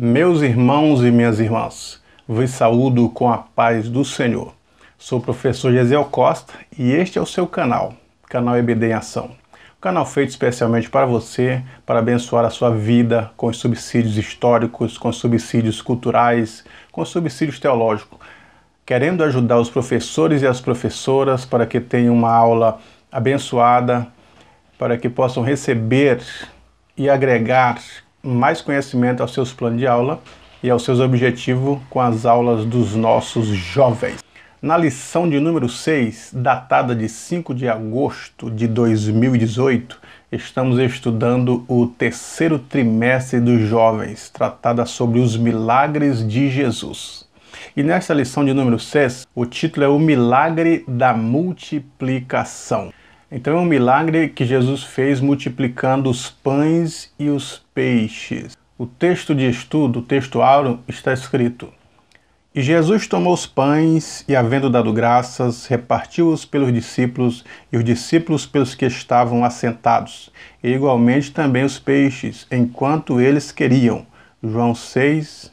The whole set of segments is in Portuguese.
Meus irmãos e minhas irmãs, vos saúdo com a paz do Senhor. Sou o professor Gesiel Costa e este é o seu canal EBD em Ação. Um canal feito especialmente para você, para abençoar a sua vida com os subsídios históricos, com os subsídios culturais, com os subsídios teológicos, querendo ajudar os professores e as professoras para que tenham uma aula abençoada, para que possam receber e agregar mais conhecimento aos seus planos de aula e aos seus objetivos com as aulas dos nossos jovens. Na lição de número 6, datada de 5 de agosto de 2018, estamos estudando o terceiro trimestre dos jovens, tratada sobre os milagres de Jesus. E nesta lição de número 6, o título é O Milagre da Multiplicação. Então é um milagre que Jesus fez multiplicando os pães e os peixes. O texto de estudo, o texto áureo, está escrito: E Jesus tomou os pães e, havendo dado graças, repartiu-os pelos discípulos e os discípulos pelos que estavam assentados, e igualmente também os peixes, enquanto eles queriam. João 6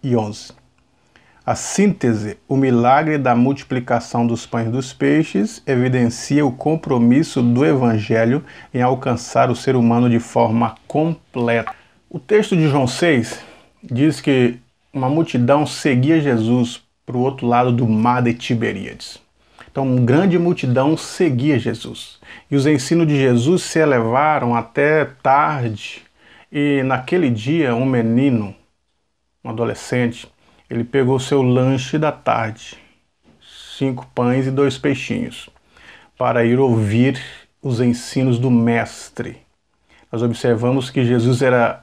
e 11. A síntese, o milagre da multiplicação dos pães e dos peixes, evidencia o compromisso do Evangelho em alcançar o ser humano de forma completa. O texto de João 6 diz que uma multidão seguia Jesus para o outro lado do mar de Tiberíades. Então, uma grande multidão seguia Jesus. E os ensinos de Jesus se elevaram até tarde. E naquele dia, um menino, um adolescente, ele pegou seu lanche da tarde, 5 pães e 2 peixinhos, para ir ouvir os ensinos do Mestre. Nós observamos que Jesus era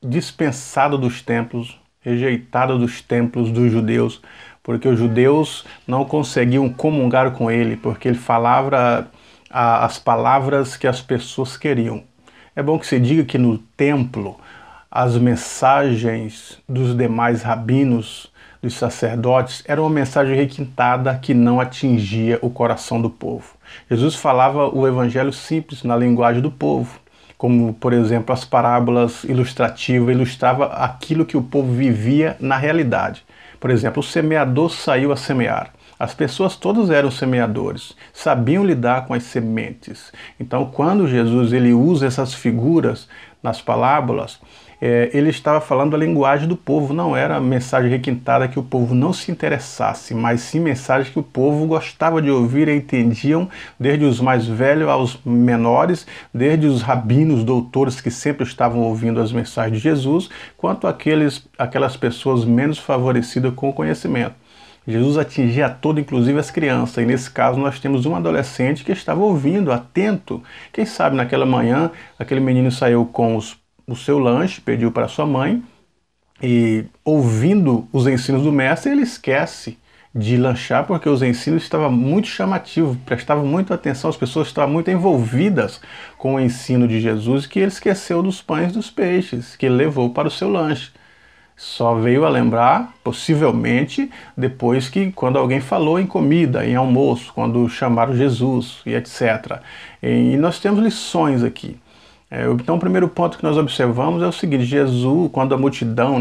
dispensado dos templos, rejeitado dos templos dos judeus, porque os judeus não conseguiam comungar com ele, porque ele falava as palavras que as pessoas queriam. É bom que se diga que no templo, as mensagens dos demais rabinos, dos sacerdotes, eram uma mensagem requintada que não atingia o coração do povo. Jesus falava o evangelho simples, na linguagem do povo, como, por exemplo, as parábolas ilustrativas, ilustrava aquilo que o povo vivia na realidade. Por exemplo, o semeador saiu a semear. As pessoas todas eram semeadores, sabiam lidar com as sementes. Então, quando Jesus ele usa essas figuras nas parábolas, ele estava falando a linguagem do povo, não era mensagem requintada que o povo não se interessasse, mas sim mensagem que o povo gostava de ouvir e entendiam, desde os mais velhos aos menores, desde os rabinos, doutores que sempre estavam ouvindo as mensagens de Jesus, quanto aquelas pessoas menos favorecidas com o conhecimento. Jesus atingia a todos, inclusive as crianças, e nesse caso nós temos um adolescente que estava ouvindo, atento. Quem sabe naquela manhã aquele menino saiu com o seu lanche, pediu para sua mãe, e ouvindo os ensinos do mestre, ele esquece de lanchar, porque os ensinos estavam muito chamativos, prestavam muita atenção, as pessoas estavam muito envolvidas com o ensino de Jesus, que ele esqueceu dos pães e dos peixes, que ele levou para o seu lanche. Só veio a lembrar, possivelmente, depois que quando alguém falou em comida, em almoço, quando chamaram Jesus e etc. E nós temos lições aqui. Então o primeiro ponto que nós observamos é o seguinte: Jesus, quando a multidão,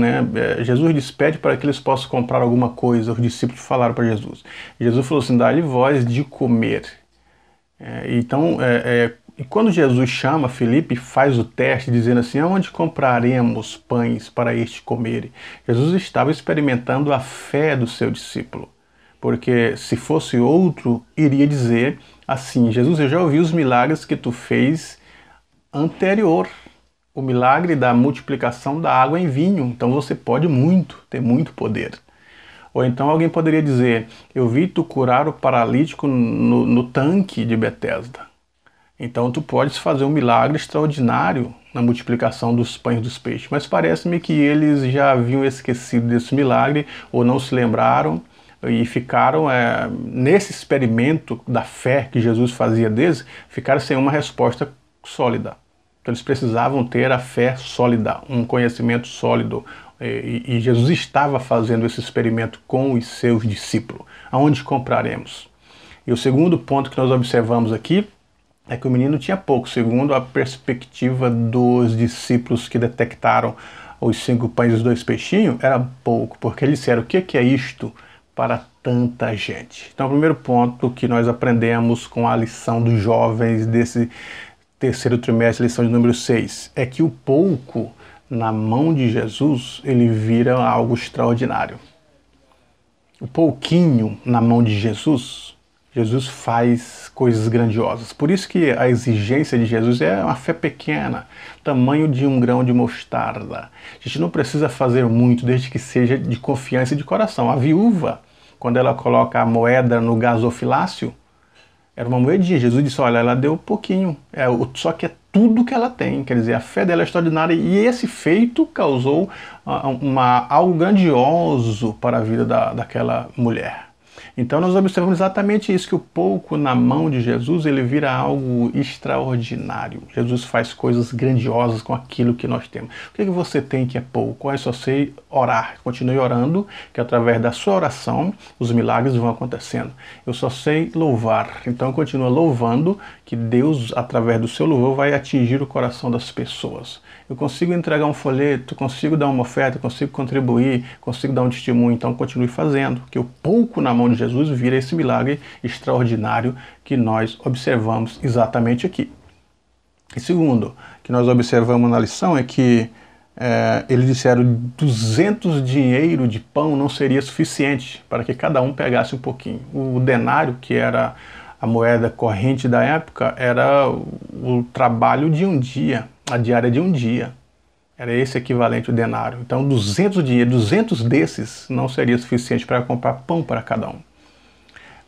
Jesus despede para que eles possam comprar alguma coisa, os discípulos falaram para Jesus. Jesus falou assim: dá-lhe voz de comer. E quando Jesus chama Filipe, faz o teste, dizendo assim: aonde compraremos pães para este comer? Jesus estava experimentando a fé do seu discípulo. Porque se fosse outro, iria dizer assim: Jesus, eu já ouvi os milagres que tu fez anterior, o milagre da multiplicação da água em vinho, então você pode ter muito poder. Ou então alguém poderia dizer: eu vi tu curar o paralítico no tanque de Betesda. Então tu podes fazer um milagre extraordinário na multiplicação dos pães e dos peixes. Mas parece-me que eles já haviam esquecido desse milagre, ou não se lembraram, e ficaram, nesse experimento da fé que Jesus fazia deles, ficaram sem uma resposta sólida. Então eles precisavam ter a fé sólida, um conhecimento sólido. E Jesus estava fazendo esse experimento com os seus discípulos. Aonde compraremos? E o segundo ponto que nós observamos aqui é que o menino tinha pouco, segundo a perspectiva dos discípulos que detectaram os 5 pães e os 2 peixinhos, era pouco, porque eles disseram, o que é isto para tanta gente? Então, o primeiro ponto que nós aprendemos com a lição dos jovens desse terceiro trimestre, lição de número 6, é que o pouco na mão de Jesus, ele vira algo extraordinário. O pouquinho na mão de Jesus, Jesus faz coisas grandiosas. Por isso que a exigência de Jesus é uma fé pequena, tamanho de um grão de mostarda. A gente não precisa fazer muito, desde que seja de confiança e de coração. A viúva, quando ela coloca a moeda no gasofilácio, era uma moedinha. Jesus disse, olha, ela deu pouquinho, só que é tudo que ela tem. Quer dizer, a fé dela é extraordinária e esse feito causou algo grandioso para a vida daquela mulher. Então nós observamos exatamente isso, que o pouco na mão de Jesus, ele vira algo extraordinário. Jesus faz coisas grandiosas com aquilo que nós temos. O que você tem que é pouco? Eu só sei orar. Continue orando, que através da sua oração, os milagres vão acontecendo. Eu só sei louvar. Então continua louvando, que Deus, através do seu louvor, vai atingir o coração das pessoas. Eu consigo entregar um folheto, consigo dar uma oferta, consigo contribuir, consigo dar um testemunho, então continue fazendo, que o pouco na mão de Jesus vira esse milagre extraordinário que nós observamos exatamente aqui. E segundo, que nós observamos na lição é que eles disseram 200 dinheiro de pão não seria suficiente para que cada um pegasse um pouquinho. O denário, que era a moeda corrente da época, era o trabalho de um dia, a diária de um dia. Era esse equivalente ao denário. Então 200 desses não seria suficiente para comprar pão para cada um.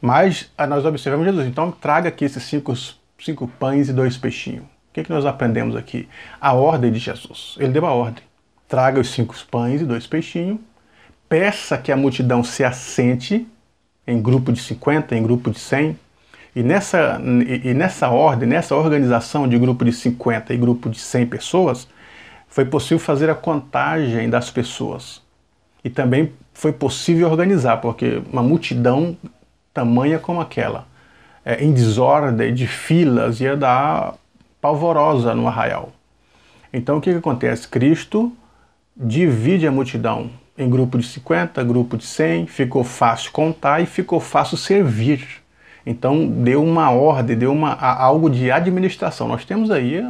Mas nós observamos Jesus, então traga aqui esses 5 pães e 2 peixinhos. O que nós aprendemos aqui? A ordem de Jesus. Ele deu a ordem. Traga os 5 pães e 2 peixinhos, peça que a multidão se assente em grupo de 50, em grupo de 100, e nessa ordem, nessa organização de grupo de 50 e grupo de 100 pessoas, foi possível fazer a contagem das pessoas. E também foi possível organizar, porque uma multidão tamanha como aquela, em desordem, de filas, ia dar pavorosa no arraial. Então o que acontece? Cristo divide a multidão em grupo de 50, grupo de 100, ficou fácil contar e ficou fácil servir. Então deu uma ordem, deu algo de administração. Nós temos aí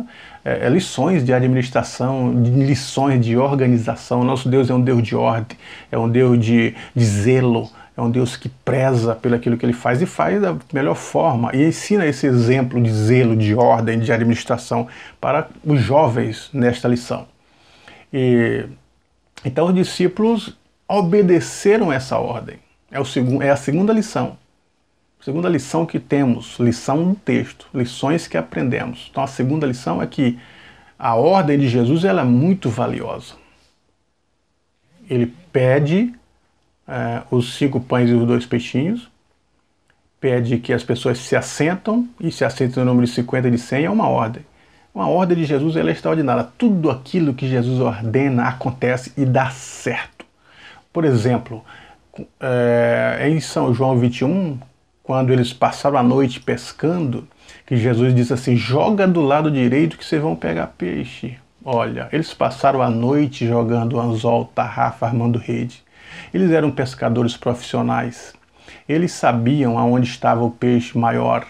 lições de administração, lições de organização. Nosso Deus é um Deus de ordem, é um Deus de zelo, é um Deus que preza pelo aquilo que Ele faz e faz da melhor forma. E ensina esse exemplo de zelo, de ordem, de administração para os jovens nesta lição. Então os discípulos obedeceram essa ordem. É a segunda lição. Segunda lição que temos, lição do texto, lições que aprendemos. Então a segunda lição é que a ordem de Jesus ela é muito valiosa. Ele pede os 5 pães e os 2 peixinhos, pede que as pessoas se assentam, e se assentam no número de 50 e de 100, é uma ordem. Uma ordem de Jesus ela é extraordinária. Tudo aquilo que Jesus ordena acontece e dá certo. Por exemplo, em São João 21, quando eles passaram a noite pescando, que Jesus disse assim, joga do lado direito que vocês vão pegar peixe. Olha, eles passaram a noite jogando anzol, tarrafa, armando rede. Eles eram pescadores profissionais. Eles sabiam aonde estava o peixe maior,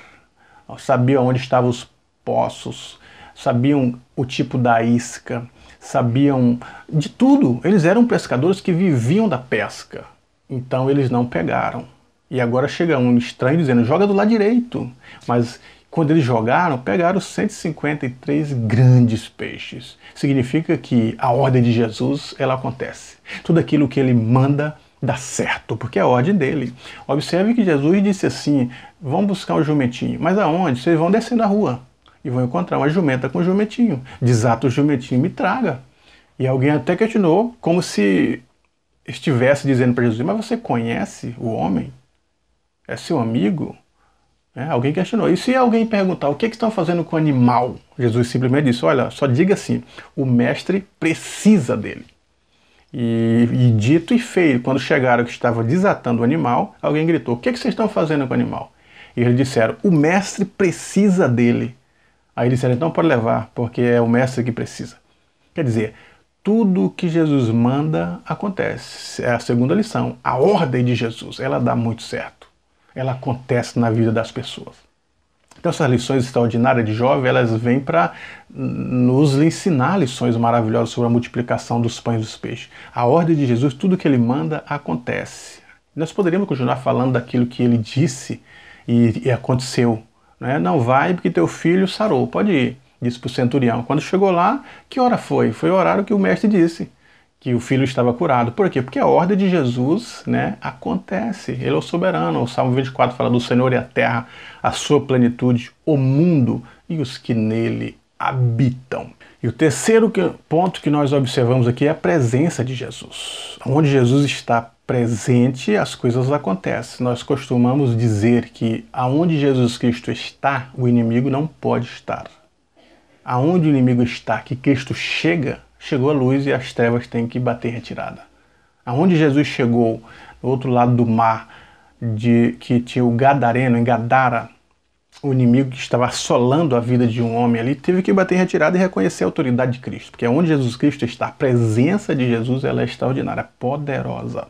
sabiam onde estavam os poços, sabiam o tipo da isca, sabiam de tudo. Eles eram pescadores que viviam da pesca. Então eles não pegaram. E agora chega um estranho dizendo, joga do lado direito. Mas quando eles jogaram, pegaram 153 grandes peixes. Significa que a ordem de Jesus, ela acontece. Tudo aquilo que ele manda dá certo, porque é a ordem dele. Observe que Jesus disse assim, vão buscar um jumentinho. Mas aonde? Vocês vão descer na rua e vão encontrar uma jumenta com um jumentinho. Desata o jumentinho e me traga. E alguém até questionou, como se estivesse dizendo para Jesus, mas você conhece o homem? É seu amigo? Alguém questionou. E se alguém perguntar o que estão fazendo com o animal? Jesus simplesmente disse, olha, só diga assim, o mestre precisa dele. E dito e feito, quando chegaram que estava desatando o animal, alguém gritou, o que vocês estão fazendo com o animal? E eles disseram, o mestre precisa dele. Aí disseram, então pode levar, porque é o mestre que precisa. Quer dizer, tudo que Jesus manda acontece. É a segunda lição. A ordem de Jesus, ela dá muito certo. Ela acontece na vida das pessoas. Então essas lições extraordinárias de Jó, elas vêm para nos ensinar lições maravilhosas sobre a multiplicação dos pães e dos peixes. A ordem de Jesus, tudo que ele manda acontece. Nós poderíamos continuar falando daquilo que ele disse e aconteceu. Né? Não vai porque teu filho sarou, pode ir, disse para o centurião. Quando chegou lá, que hora foi? Foi o horário que o mestre disse, que o filho estava curado. Por quê? Porque a ordem de Jesus, né, acontece. Ele é o soberano. O Salmo 24 fala do Senhor e a terra, a sua plenitude, o mundo e os que nele habitam. E o terceiro ponto que nós observamos aqui é a presença de Jesus. Onde Jesus está presente, as coisas acontecem. Nós costumamos dizer que aonde Jesus Cristo está, o inimigo não pode estar. Aonde o inimigo está, que Cristo chegou a luz e as trevas têm que bater retirada. Aonde Jesus chegou, do outro lado do mar, que tinha o Gadareno, em Gadara, o inimigo que estava assolando a vida de um homem ali, teve que bater retirada e reconhecer a autoridade de Cristo. Porque onde Jesus Cristo está, a presença de Jesus, ela é extraordinária, poderosa.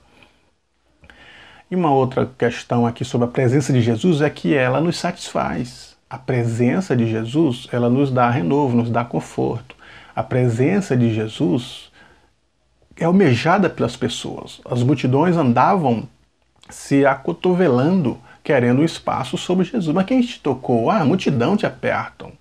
E uma outra questão aqui sobre a presença de Jesus é que ela nos satisfaz. A presença de Jesus, ela nos dá renovo, nos dá conforto. A presença de Jesus é almejada pelas pessoas. As multidões andavam se acotovelando, querendo um espaço sobre Jesus. Mas quem te tocou? A multidão te apertam.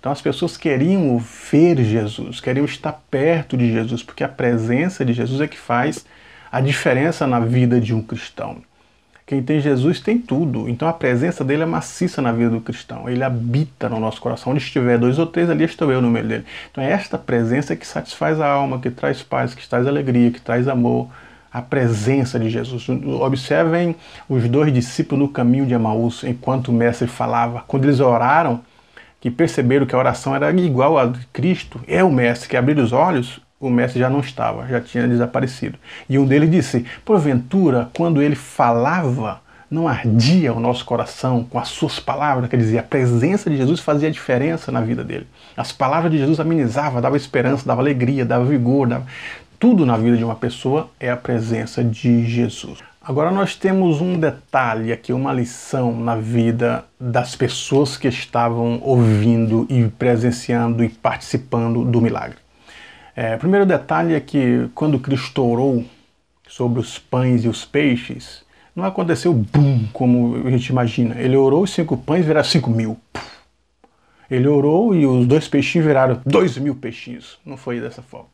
Então as pessoas queriam ver Jesus, queriam estar perto de Jesus, porque a presença de Jesus é que faz a diferença na vida de um cristão. Quem tem Jesus tem tudo. Então a presença dele é maciça na vida do cristão. Ele habita no nosso coração. Onde estiver 2 ou 3, ali estou eu no meio dele. Então é esta presença que satisfaz a alma, que traz paz, que traz alegria, que traz amor. A presença de Jesus. Observem os 2 discípulos no caminho de Emaús, enquanto o mestre falava. Quando eles oraram, que perceberam que a oração era igual a de Cristo, é o mestre que abriu os olhos, o mestre já não estava, já tinha desaparecido. E um deles disse, porventura, quando ele falava, não ardia o nosso coração com as suas palavras? Quer dizer, a presença de Jesus fazia diferença na vida dele. As palavras de Jesus amenizavam, dava esperança, dava alegria, dava vigor, dava... Tudo na vida de uma pessoa é a presença de Jesus. Agora nós temos um detalhe aqui, uma lição na vida das pessoas que estavam ouvindo e presenciando e participando do milagre. O primeiro detalhe é que quando Cristo orou sobre os pães e os peixes, não aconteceu boom, como a gente imagina. Ele orou os 5 pães viraram 5.000. Ele orou e os 2 peixinhos viraram 2.000 peixinhos. Não foi dessa forma.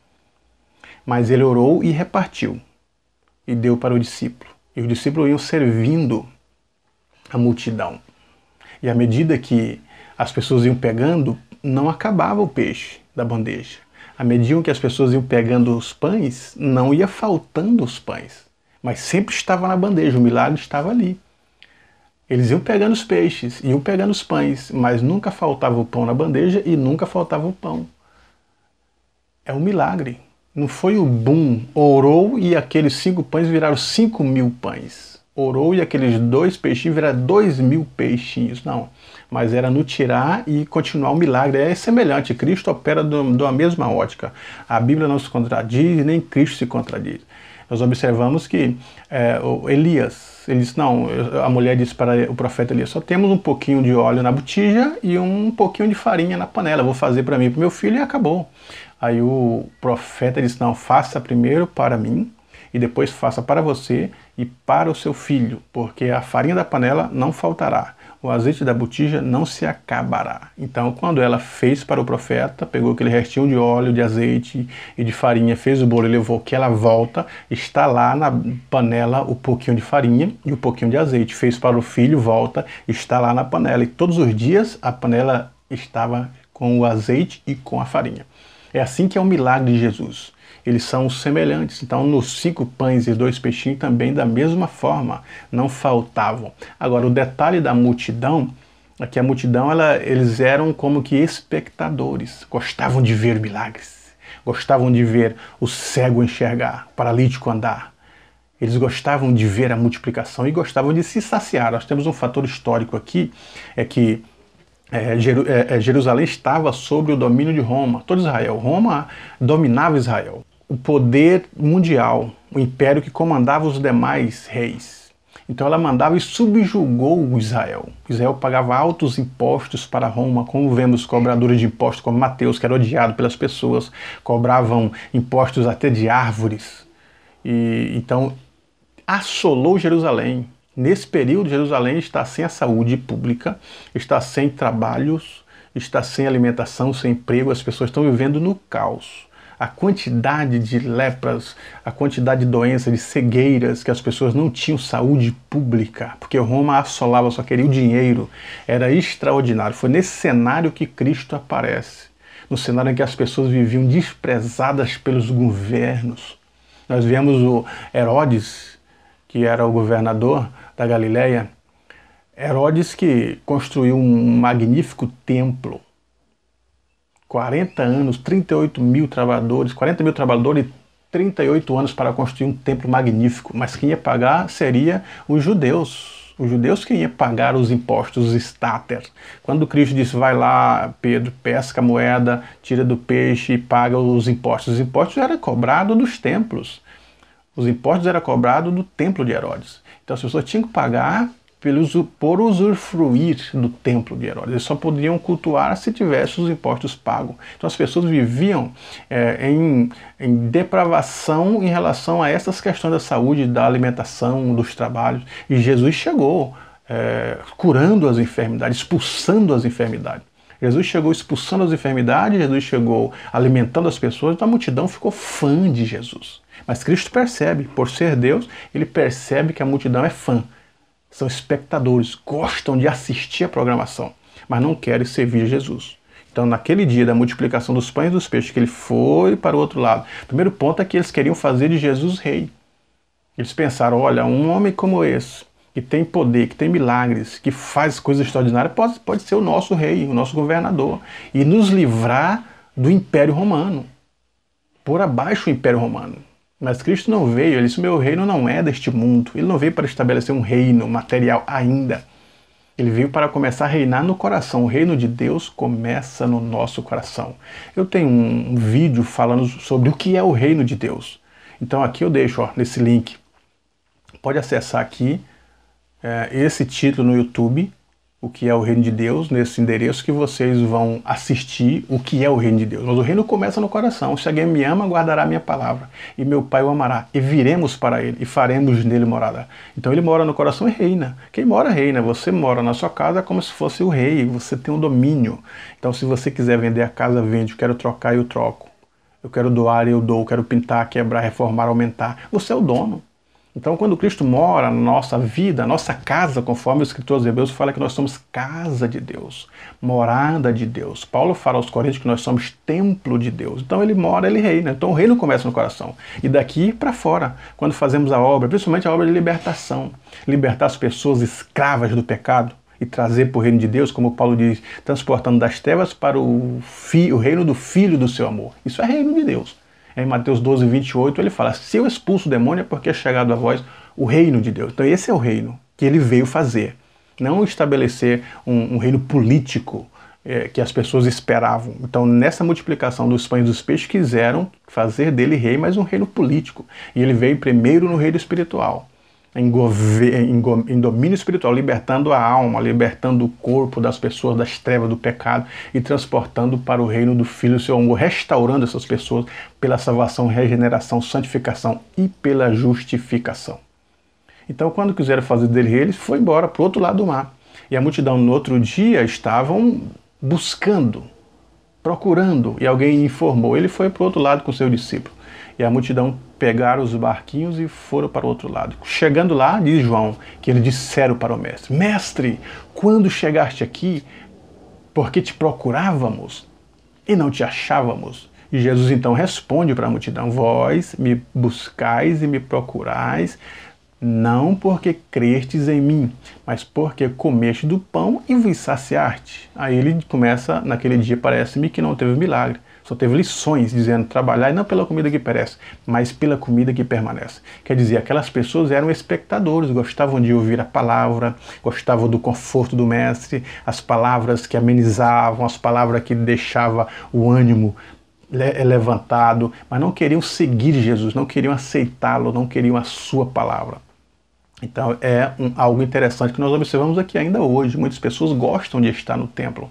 Mas ele orou e repartiu. E deu para o discípulo. E os discípulos iam servindo a multidão. E à medida que as pessoas iam pegando, não acabava o peixe da bandeja. À medida que as pessoas iam pegando os pães, não ia faltando os pães. Mas sempre estava na bandeja, o milagre estava ali. Eles iam pegando os peixes, iam pegando os pães, mas nunca faltava o pão na bandeja e nunca faltava o pão. É um milagre. Não foi o boom, orou e aqueles 5 pães viraram 5.000 pães. Orou e aqueles 2 peixinhos viraram 2.000 peixinhos. Não, mas era no tirar e continuar o milagre. É semelhante, Cristo opera de uma mesma ótica. A Bíblia não se contradiz, nem Cristo se contradiz. Nós observamos que Elias, ele disse, não, a mulher disse para o profeta Elias, só temos um pouquinho de óleo na botija e um pouquinho de farinha na panela, vou fazer para mim e para o meu filho e acabou. Aí o profeta disse, não, faça primeiro para mim e depois faça para você e para o seu filho, porque a farinha da panela não faltará, o azeite da botija não se acabará. Então, quando ela fez para o profeta, pegou aquele restinho de óleo, de azeite e de farinha, fez o bolo e levou, que ela volta, está lá na panela o pouquinho de farinha e o pouquinho de azeite. Fez para o filho, volta, está lá na panela. E todos os dias a panela estava com o azeite e com a farinha. É assim que é o milagre de Jesus. Eles são semelhantes. Então, nos 5 pães e 2 peixinhos também da mesma forma, não faltavam. Agora, o detalhe da multidão é que a multidão, eles eram como que espectadores. Gostavam de ver milagres. Gostavam de ver o cego enxergar, o paralítico andar. Eles gostavam de ver a multiplicação e gostavam de se saciar. Nós temos um fator histórico aqui, é que Jerusalém estava sob o domínio de Roma, todo Israel. Roma dominava Israel. O poder mundial, o império que comandava os demais reis. Então ela mandava e subjugou o Israel. Israel pagava altos impostos para Roma, como vemos cobradores de impostos como Mateus, que era odiado pelas pessoas, cobravam impostos até de árvores. E então assolou Jerusalém. Nesse período, Jerusalém está sem a saúde pública, está sem trabalhos, está sem alimentação, sem emprego, as pessoas estão vivendo no caos. A quantidade de lepras, a quantidade de doenças, de cegueiras, que as pessoas não tinham saúde pública, porque Roma assolava, só queria o dinheiro, era extraordinário. Foi nesse cenário que Cristo aparece, no cenário em que as pessoas viviam desprezadas pelos governos. Nós vemos o Herodes, que era o governador da Galileia, Herodes que construiu um magnífico templo. 40 anos, 38 mil trabalhadores, 40 mil trabalhadores e 38 anos para construir um templo magnífico. Mas quem ia pagar seria os judeus. Os judeus que iam pagar os impostos, os estáter. Quando Cristo disse, vai lá, Pedro, pesca a moeda, tira do peixe e paga os impostos. Os impostos eram cobrados dos templos. Os impostos eram cobrados do templo de Herodes. Então as pessoas tinham que pagar por usufruir do templo de Herodes. Eles só podiam cultuar se tivessem os impostos pagos. Então as pessoas viviam em depravação em relação a essas questões da saúde, da alimentação, dos trabalhos. E Jesus chegou curando as enfermidades, expulsando as enfermidades. Jesus chegou expulsando as enfermidades, Jesus chegou alimentando as pessoas, então a multidão ficou fã de Jesus. Mas Cristo percebe, por ser Deus, ele percebe que a multidão é fã. São espectadores, gostam de assistir a programação, mas não querem servir Jesus. Então, naquele dia da multiplicação dos pães e dos peixes, que ele foi para o outro lado, o primeiro ponto é que eles queriam fazer de Jesus rei. Eles pensaram, olha, um homem como esse, que tem poder, que tem milagres, que faz coisas extraordinárias, pode ser o nosso rei, o nosso governador, e nos livrar do Império Romano, por abaixo do Império Romano. Mas Cristo não veio, ele disse, meu reino não é deste mundo. Ele não veio para estabelecer um reino material ainda. Ele veio para começar a reinar no coração. O reino de Deus começa no nosso coração. Eu tenho um vídeo falando sobre o que é o reino de Deus. Então aqui eu deixo nesse link. Pode acessar aqui esse título no YouTube, o que é o reino de Deus, nesse endereço que vocês vão assistir o que é o reino de Deus. Mas o reino começa no coração. Se alguém me ama, guardará a minha palavra. E meu Pai o amará. E viremos para ele e faremos nele morada. Então ele mora no coração e reina. Quem mora, reina. Você mora na sua casa como se fosse o rei. Você tem um domínio. Então se você quiser vender a casa, vende. Eu quero trocar, eu troco. Eu quero doar, eu dou. Eu quero pintar, quebrar, reformar, aumentar. Você é o dono. Então, quando Cristo mora na nossa vida, na nossa casa, conforme o escritor aos Hebreus fala que nós somos casa de Deus, morada de Deus. Paulo fala aos Coríntios que nós somos templo de Deus. Então ele mora, ele reina. Então o reino começa no coração. E daqui para fora, quando fazemos a obra, principalmente a obra de libertação, libertar as pessoas escravas do pecado e trazer para o reino de Deus, como Paulo diz, transportando das trevas para o reino do Filho do seu amor. Isso é reino de Deus. Em Mateus 12, 28, ele fala, se eu expulso o demônio é porque é chegado a vós o reino de Deus. Então esse é o reino que ele veio fazer. Não estabelecer um reino político que as pessoas esperavam. Então nessa multiplicação dos pães e dos peixes quiseram fazer dele rei, mas um reino político. E ele veio primeiro no reino espiritual. Em domínio espiritual, libertando a alma, libertando o corpo das pessoas das trevas do pecado e transportando para o reino do Filho do seu amor, restaurando essas pessoas pela salvação, regeneração, santificação e pela justificação. Então, quando quiseram fazer dele rei, ele foi embora para o outro lado do mar. E a multidão no outro dia estavam buscando, procurando, e alguém informou. Ele foi para o outro lado com seu discípulo. E a multidão pegaram os barquinhos e foram para o outro lado. Chegando lá, diz João, que eles disseram para o mestre, Mestre, quando chegaste aqui, porque te procurávamos e não te achávamos? E Jesus então responde para a multidão, vós me buscais e me procurais, não porque crestes em mim, mas porque comeste do pão e vos saciaste. Aí ele começa, naquele dia parece-me que não teve milagre. Só teve lições dizendo trabalhar não pela comida que perece, mas pela comida que permanece. Quer dizer, aquelas pessoas eram espectadores, gostavam de ouvir a palavra, gostavam do conforto do mestre, as palavras que amenizavam, as palavras que deixavam o ânimo levantado, mas não queriam seguir Jesus, não queriam aceitá-lo, não queriam a sua palavra. Então algo interessante que nós observamos aqui ainda hoje. Muitas pessoas gostam de estar no templo.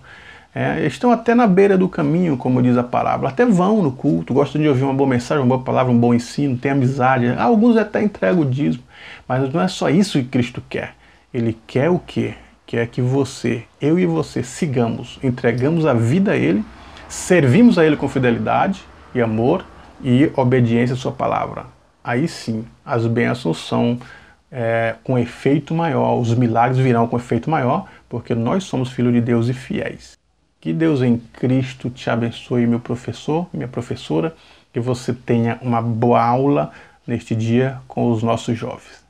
Estão até na beira do caminho, como diz a parábola, até vão no culto, gostam de ouvir uma boa mensagem, uma boa palavra, um bom ensino, tem amizade. Alguns até entregam o dízimo, mas não é só isso que Cristo quer. Ele quer o quê? Quer que eu e você sigamos, entregamos a vida a Ele, servimos a Ele com fidelidade e amor e obediência à sua palavra. Aí sim, as bênçãos são com efeito maior, os milagres virão com efeito maior, porque nós somos filhos de Deus e fiéis. Que Deus em Cristo te abençoe, meu professor, minha professora, que você tenha uma boa aula neste dia com os nossos jovens.